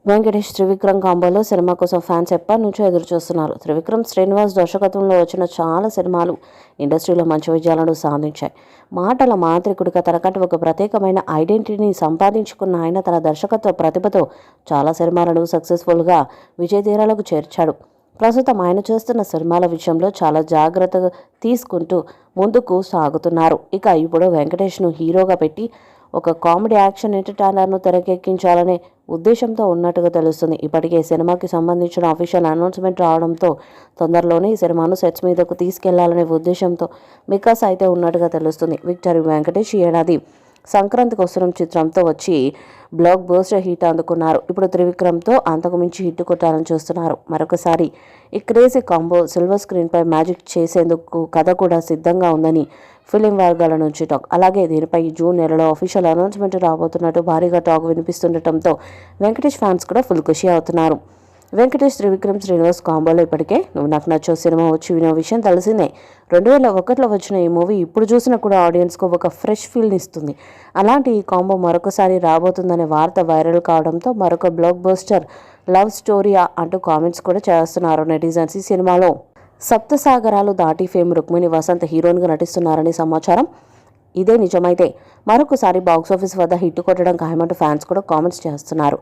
Venkatesh Trivikram కాంబోలో cinema కోసం fans ఎప్పటి నుంచో ఎదురు చూస్తున్నారు. త్రివిక్రమ్ శ్రీనివాస్ దర్శకత్వంలో వచ్చిన చాలా సినిమాలు ఇండస్ట్రీలో మంచి విజయాలను సాధించాయి. మాటల మాంత్రికుడిగా తనకంటూ ఒక ప్రత్యేకమైన ఐడెంటిటీని సంపాదించుకున్న ఆయన తన దర్శకత్వ ప్రతిభతో చాలా సినిమాలను సక్సెస్ఫుల్గా విజయతీరాలకు చేర్చాడు. ప్రస్తుతం ఆయన చేస్తున్న సినిమాల విషయంలో చాలా జాగ్రత్తగా తీసుకుంటూ ముందుకు సాగుతున్నారు. ఇక ఇప్పుడు వెంకటేష్ను హీరోగా పెట్టి ఒక కామెడీ యాక్షన్ ఎంటర్టైనర్ను తెరకెక్కించాలనే ఉద్దేశంతో ఉన్నట్టుగా తెలుస్తుంది. ఇప్పటికే సినిమాకి సంబంధించిన అఫీషియల్ అనౌన్స్మెంట్ రావడంతో తొందరలోనే ఈ సినిమాను సెట్స్ మీదకు తీసుకెళ్లాలనే ఉద్దేశంతో మికాస్ అయితే ఉన్నట్టుగా తెలుస్తుంది. విక్టరీ వెంకటేష్ ఈ ఏడాది సంక్రాంతికి వస్తున్న చిత్రంతో వచ్చి బ్లాక్ బస్టర్ హిట్ అందుకున్నారు. ఇప్పుడు త్రివిక్రమ్తో అంతకు మించి హిట్ కొట్టాలని చూస్తున్నారు. మరొకసారి ఈ క్రేజీ కాంబో సిల్వర్ స్క్రీన్పై మ్యాజిక్ చేసేందుకు కథ కూడా సిద్ధంగా ఉందని ఫిలిం వర్గాల నుంచి టాక్. అలాగే దీనిపై జూన్ నెలలో అఫీషియల్ అనౌన్స్మెంట్ రాబోతున్నట్టు భారీగా టాక్ వినిపిస్తుండటంతో వెంకటేష్ ఫ్యాన్స్ కూడా ఫుల్ ఖుషి అవుతున్నారు. వెంకటేష్ త్రివిక్రమ్ శ్రీనివాస్ కాంబోలో ఇప్పటికే నువ్వు నాకు నచ్చో సినిమా వచ్చి వినే విషయం తెలిసిందే. 2001లో వచ్చిన ఈ మూవీ ఇప్పుడు చూసినా కూడా ఆడియన్స్కు ఒక ఫ్రెష్ ఫీల్ని ఇస్తుంది. అలాంటి ఈ కాంబో మరొకసారి రాబోతుందనే వార్త వైరల్ కావడంతో మరొక బ్లాక్ బస్టర్ లవ్ స్టోరీయా అంటూ కామెంట్స్ కూడా చేస్తున్నారు నెటిజన్స్. ఈ సినిమాలో సప్తసాగరాలు దాటి ఫేమ్ రుక్మిణి వసంత్ హీరోయిన్గా నటిస్తున్నారని సమాచారం. ఇదే నిజమైతే మరొకసారి బాక్సాఫీస్ వద్ద హిట్ కొట్టడం ఖాయమంటూ ఫ్యాన్స్ కూడా కామెంట్స్ చేస్తున్నారు.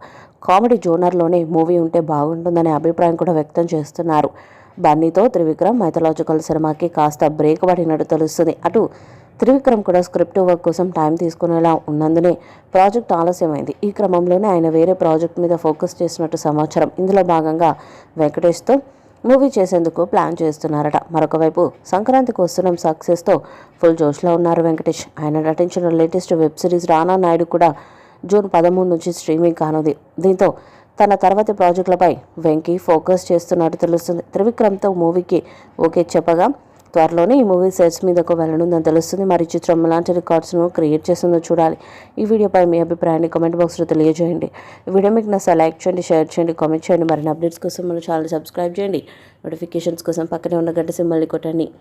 కామెడీ జోనర్లోనే మూవీ ఉంటే బాగుంటుందనే అభిప్రాయం కూడా వ్యక్తం చేస్తున్నారు. బన్నీతో త్రివిక్రమ్ మైథలాజికల్ సినిమాకి కాస్త బ్రేక్ పడినట్టు తెలుస్తుంది. అటు త్రివిక్రమ్ కూడా స్క్రిప్ట్ వర్క్ కోసం టైం తీసుకునేలా ఉన్నందునే ప్రాజెక్ట్ ఆలస్యమైంది. ఈ క్రమంలోనే ఆయన వేరే ప్రాజెక్ట్ మీద ఫోకస్ చేసినట్టు సమాచారం. ఇందులో భాగంగా వెంకటేష్తో మూవీ చేసేందుకు ప్లాన్ చేస్తున్నారట. మరొక వైపు సంక్రాంతికి వస్తున్న సక్సెస్తో ఫుల్ జోష్లో ఉన్నారు వెంకటేష్. ఆయన నటించిన లేటెస్ట్ వెబ్ సిరీస్ రానా నాయుడు కూడా జూన్ 13 నుంచి స్ట్రీమింగ్ కానుంది. దీంతో తన తర్వాతి ప్రాజెక్టులపై వెంకీ ఫోకస్ చేస్తున్నట్టు తెలుస్తుంది. త్రివిక్రమ్తో మూవీకి ఓకే చెప్పగా త్వరలోనే ఈ మూవీ సెట్స్ మీదకు వెళ్ళనుందని తెలుస్తుంది. మరి చిత్రం ఎలాంటి రికార్డ్స్ను క్రియేట్ చేస్తుందో చూడాలి. ఈ వీడియోపై మీ అభిప్రాయాన్ని కామెంట్ బాక్స్లో తెలియజేయండి. ఈ వీడియో మీకు నచ్చితే లైక్ చేయండి, షేర్ చేయండి, కామెంట్ చేయండి. మరిన్ని అప్డేట్స్ కోసం మన ఛానల్ సబ్స్క్రైబ్ చేయండి. నోటిఫికేషన్స్ కోసం పక్కనే ఉన్న గంట సింబల్ని కొట్టండి.